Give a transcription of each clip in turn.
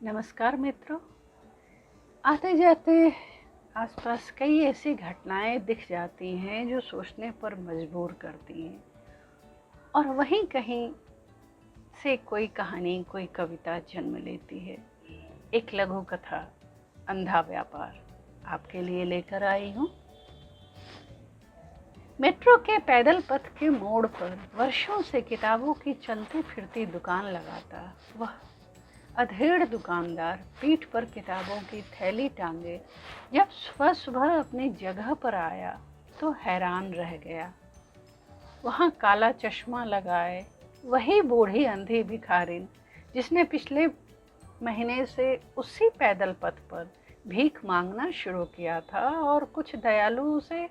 नमस्कार मित्रों। आते जाते आसपास कई ऐसी घटनाएं दिख जाती हैं जो सोचने पर मजबूर करती हैं, और वहीं कहीं से कोई कहानी, कोई कविता जन्म लेती है। एक लघु कथा, अंधा व्यापार, आपके लिए लेकर आई हूँ। मेट्रो के पैदल पथ के मोड़ पर वर्षों से किताबों की चलती फिरती दुकान लगाता वह अधेड़ दुकानदार पीठ पर किताबों की थैली टांगे जब सुबह सुबह अपनी जगह पर आया तो हैरान रह गया। वहाँ काला चश्मा लगाए वही बूढ़ी अंधी भिखारिन, जिसने पिछले महीने से उसी पैदल पथ पर भीख मांगना शुरू किया था और कुछ दयालु उसे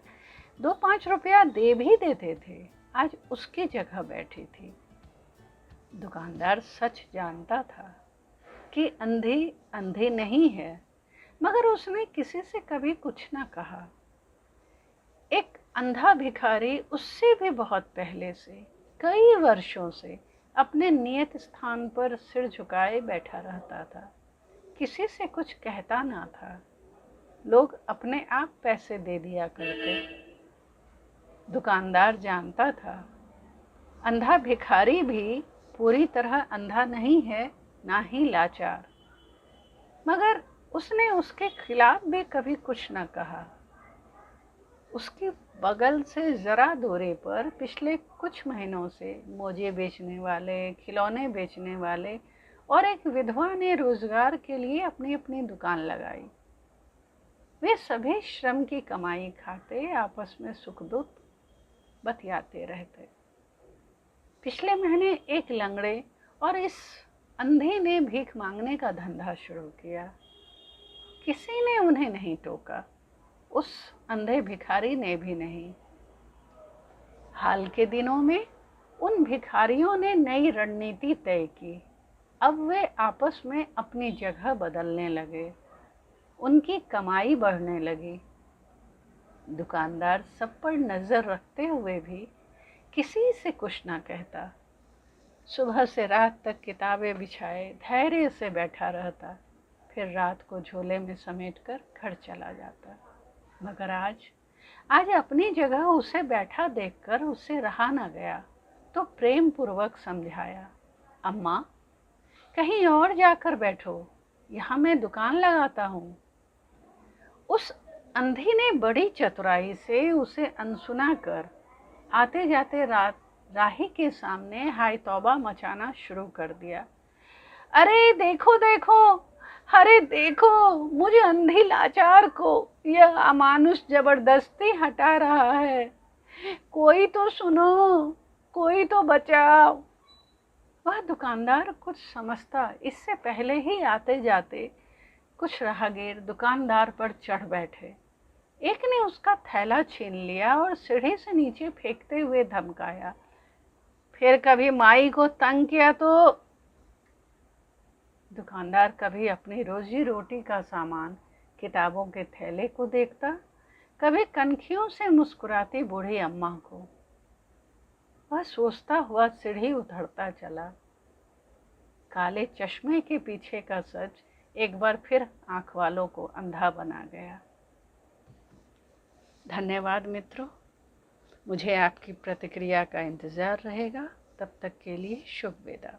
2-5 रुपया दे भी देते थे, आज उसकी जगह बैठी थी। दुकानदार सच जानता था कि अंधी अंधी नहीं है, मगर उसने किसी से कभी कुछ न कहा। एक अंधा भिखारी उससे भी बहुत पहले से, कई वर्षों से अपने नियत स्थान पर सिर झुकाए बैठा रहता था, किसी से कुछ कहता ना था। लोग अपने आप पैसे दे दिया करते। दुकानदार जानता था अंधा भिखारी भी पूरी तरह अंधा नहीं है, ना ही लाचार, मगर उसने उसके खिलाफ भी कभी कुछ न कहा। उसके बगल से जरा दूरी पर पिछले कुछ महीनों से मोजे बेचने वाले, खिलौने बेचने वाले और एक विधवा ने रोजगार के लिए अपनी अपनी दुकान लगाई। वे सभी श्रम की कमाई खाते, आपस में सुख दुख बतियाते रहते। पिछले महीने एक लंगड़े और इस अंधे ने भीख मांगने का धंधा शुरू किया। किसी ने उन्हें नहीं टोका, उस अंधे भिखारी ने भी नहीं। हाल के दिनों में उन भिखारियों ने नई रणनीति तय की। अब वे आपस में अपनी जगह बदलने लगे, उनकी कमाई बढ़ने लगी। दुकानदार सब पर नजर रखते हुए भी किसी से कुछ ना कहता। सुबह से रात तक किताबें बिछाए धैर्य से बैठा रहता, फिर रात को झोले में समेटकर घर चला जाता। मगर आज अपनी जगह उसे बैठा देखकर उससे रहा न गया, तो प्रेम पूर्वक समझाया, अम्मा कहीं और जाकर बैठो, यहाँ मैं दुकान लगाता हूँ। उस अंधी ने बड़ी चतुराई से उसे अनसुना कर आते जाते राही के सामने हाय तौबा मचाना शुरू कर दिया। अरे देखो देखो, अरे देखो, मुझे अंधी लाचार को यह अमानुष जबरदस्ती हटा रहा है। कोई तो सुनो, कोई तो बचाओ। वह दुकानदार कुछ समझता इससे पहले ही आते जाते कुछ राहगीर दुकानदार पर चढ़ बैठे। एक ने उसका थैला छीन लिया और सीढ़ी से नीचे फेंकते हुए धमकाया, फिर कभी माई को तंग किया तो। दुकानदार कभी अपनी रोजी रोटी का सामान, किताबों के थैले को देखता, कभी कनखियों से मुस्कुराती बूढ़ी अम्मा को। वह सोचता हुआ सीढ़ी उतरता चला। काले चश्मे के पीछे का सच एक बार फिर आंख वालों को अंधा बना गया। धन्यवाद मित्रों, मुझे आपकी प्रतिक्रिया का इंतज़ार रहेगा। तब तक के लिए शुभ विदा।